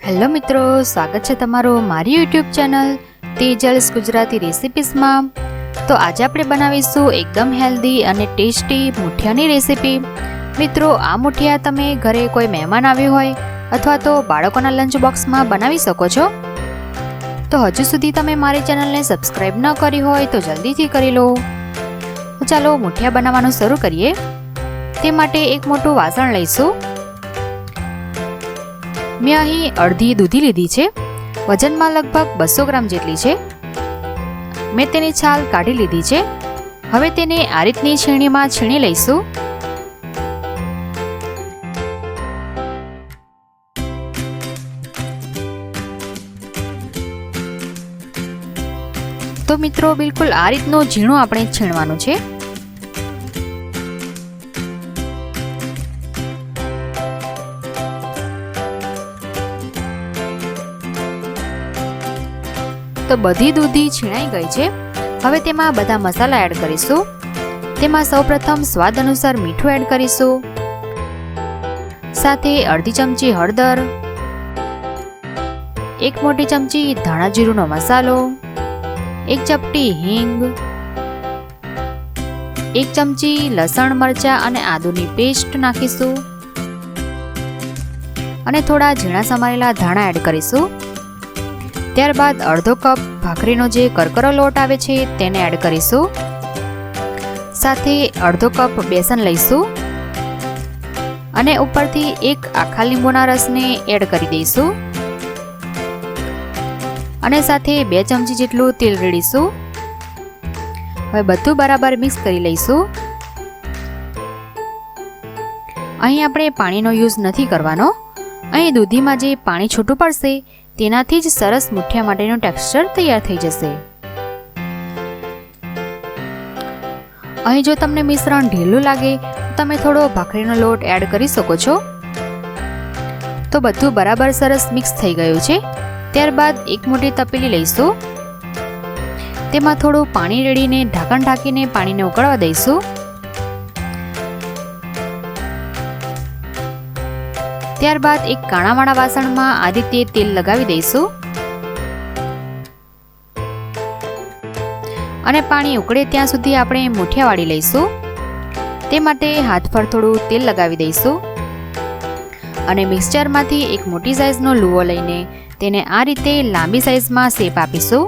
Hello મિત્રો, સ્વાગત છે તમારું મારી યુટ્યુબ ચેનલ તેજલ્સ ગુજરાતી રેસિપીસમાં। તો આજે આપણે બનાવીશું એકદમ હેલ્ધી અને ટેસ્ટી મુઠિયાની રેસિપી। મિત્રો, આ મુઠિયા તમે ઘરે કોઈ મહેમાન આવ્યું હોય અથવા તો બાળકોના લંચ બોક્સમાં બનાવી શકો છો। તો હજુ સુધી તમે મારી ચેનલને સબસ્ક્રાઈબ ન કરી હોય તો જલ્દીથી કરી લો। તો ચાલો મુઠિયા બનાવવાનું શરૂ કરીએ। તે માટે એક મોટું વાસણ લઈશું। મેં અહીં અડધી દૂધી લીધી છે, વજનમાં લગભગ 200 ગ્રામ જેટલી છે। મેં તેની છાલ કાઢી લીધી છે। હવે તેને આ રીતની છીણીમાં છીણી લઈશું। તો મિત્રો, બિલકુલ આ રીતનું ઝીણું આપણે છીણવાનું છે। તો બધી દૂધી છીણાઈ ગઈ છે। હવે તેમાં બધા મસાલા એડ કરીશું। તેમાં સૌપ્રથમ સ્વાદ અનુસાર મીઠું એડ કરીશું, સાથે અડધી ચમચી હળદર, 1 મોટી ચમચી ધાણા જીરુંનો મસાલો, 1 ચપટી હિંગ, 1 ચમચી લસણ મરચાં અને આદુની પેસ્ટ નાખીશું અને થોડા ઝીણા સમારેલા ધાણા એડ કરીશું। ત્યારબાદ અડધો કપ ભાખરીનો જે કરકરો લોટ આવે છે તેને એડ કરીશું, સાથે અડધો કપ બેસન લઈશું અને ઉપરથી 1 આખા લીંબુના રસને એડ કરી દઈશું અને સાથે 2 ચમચી જેટલું તેલ રેડીશું। હવે બધું બરાબર મિક્સ કરી લઈશું। અહીં આપણે પાણીનો યુઝ નથી કરવાનો। અહીં દૂધીમાં જે પાણી છૂટું પડશે તેનાથી જ સરસ મુઠિયા માટેનું ટેક્સચર તૈયાર થઈ જશે। અહીં જો તમને મિશ્રણ ઢીલું લાગે તો તમે થોડો ભાખરીનો લોટ એડ કરી શકો છો। તો બધું બરાબર સરસ મિક્સ થઈ ગયું છે। ત્યારબાદ એક મોટી તપેલી લઈશું, તેમાં થોડું પાણી રેડીને ઢાંકણ ઢાંકીને પાણીને ઉકળવા દઈશું। ત્યારબાદ એક કાણાવાળા વાસણમાં આ રીતે તેલ લગાવી દઈશું અને પાણી ઉકળે ત્યાં સુધી આપણે મુઠિયા વાળી લઈશું। તે માટે હાથ પર થોડું તેલ લગાવી દઈશું અને મિક્સચરમાંથી એક મોટી સાઈઝનો લુવો લઈને તેને આ રીતે લાંબી સાઈઝમાં શેપ આપીશું।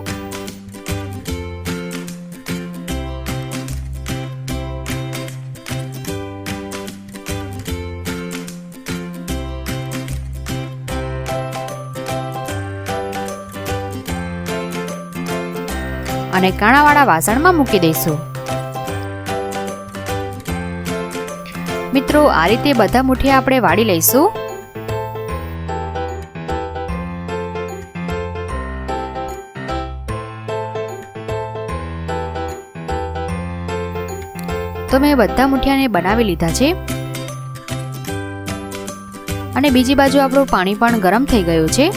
અને કાણાવાળા વાસણમાં મૂકી દઈશું। મિત્રો, આ રીતે બધા મુઠિયા આપણે વાળી લઈશું। તો મેં બધા મુઠિયાને બનાવી લીધા છે અને બીજી બાજુ આપણું પાણી પણ ગરમ થઈ ગયું છે।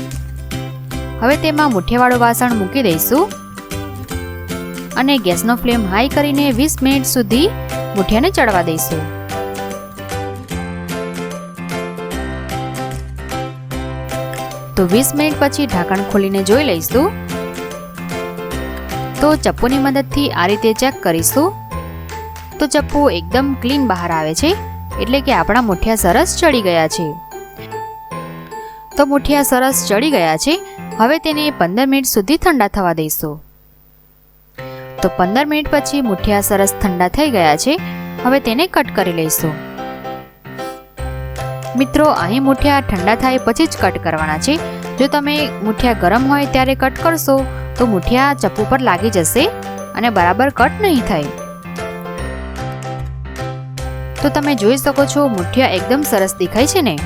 હવે તેમાં મુઠિયાવાળું વાસણ મૂકી દઈશું અને ગેસનો ફ્લેમ હાઈ કરીને 20 મિનિટ સુધી મુઠિયાને ચડવા દઈશું। તો 20 મિનિટ પછી ઢાંકણ ખોલીને જોઈ લઈશું। તો ચપ્પુની મદદથી આ રીતે ચેક કરીશું। તો ચપ્પુ એકદમ ક્લીન બહાર આવે છે, એટલે કે આપણા મુઠિયા સરસ ચડી ગયા છે। તો મુઠિયા સરસ ચડી ગયા છે। હવે તેને 15 મિનિટ સુધી ઠંડા થવા દઈશું। તો 15 મિનિટ પછી મુઠિયા સરસ ઠંડા થઈ ગયા છે। હવે તેને કટ કરી લઈશું। મિત્રો, અહીં મુઠિયા ઠંડા થાય પછી જ કટ કરવાના છે। જો તમે મુઠિયા ગરમ હોય ત્યારે કટ કરશો તો મુઠિયા ચપ્પુ પર લાગી જશે અને બરાબર કટ નહીં થાય। તો તમે જોઈ શકો છો મુઠિયા એકદમ સરસ દેખાય છે ને।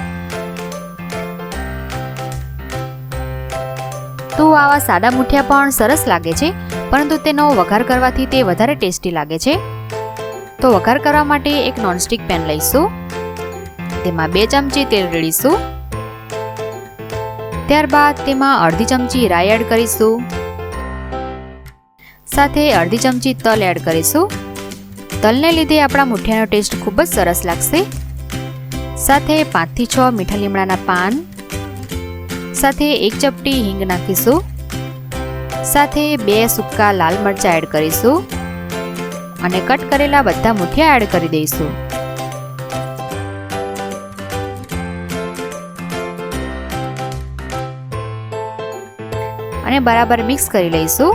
તો આવા સાદા મુઠિયા પણ સરસ લાગે છે, પરંતુ તેનો વઘાર કરવાથી તે વધારે ટેસ્ટી લાગે છે। તો વઘાર કરવા માટે એક નોનસ્ટિક પેન લઈશું, તેમાં 2 ચમચી તેલ રેડીશું। ત્યારબાદ તેમાં અડધી ચમચી રાઈ એડ કરીશું, સાથે અડધી ચમચી તલ એડ કરીશું। તલને લીધે આપણા મુઠિયાનો ટેસ્ટ ખૂબ જ સરસ લાગશે। સાથે 5 થી 6 મીઠા લીમડાના પાન, સાથે 1 ચપટી હિંગ નાખીશું, સાથે 2 સૂકા લાલ મરચાં એડ કરીશું અને કટ કરેલા બધા મુઠિયા એડ કરી દઈશું. અને બરાબર મિક્સ કરી લઈશું.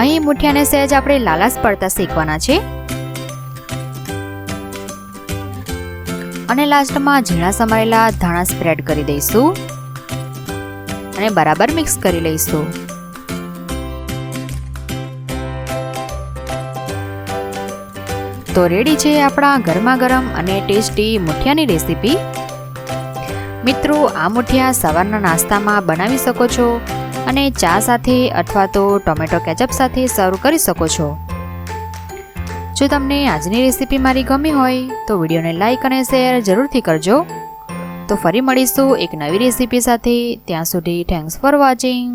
અહીં મુઠિયાને સહેજ આપણે લાલાશ પડતા શેકવાના છે. અને લાસ્ટમાં ઝીણા સમારેલા ધાણા સ્પ્રેડ કરી દઈશું અને બરાબર મિક્સ કરી લઈશું. તો રેડી છે આપણા ગરમા ગરમ અને ટેસ્ટી મુઠિયાની રેસીપી. મિત્રો, આ મુઠિયા સવારના નાસ્તામાં બનાવી શકો છો અને ચા સાથે અથવા તો ટોમેટો કેચઅપ સાથે સર્વ કરી શકો છો. જો તમને આજની રેસીપી મારી ગમી હોય તો વિડીયોને લાઈક અને શેર જરૂરથી કરજો. તો ફરી મળીશું એક નવી રેસીપી સાથે. ત્યાં સુધી થેન્ક્સ ફોર વોચિંગ.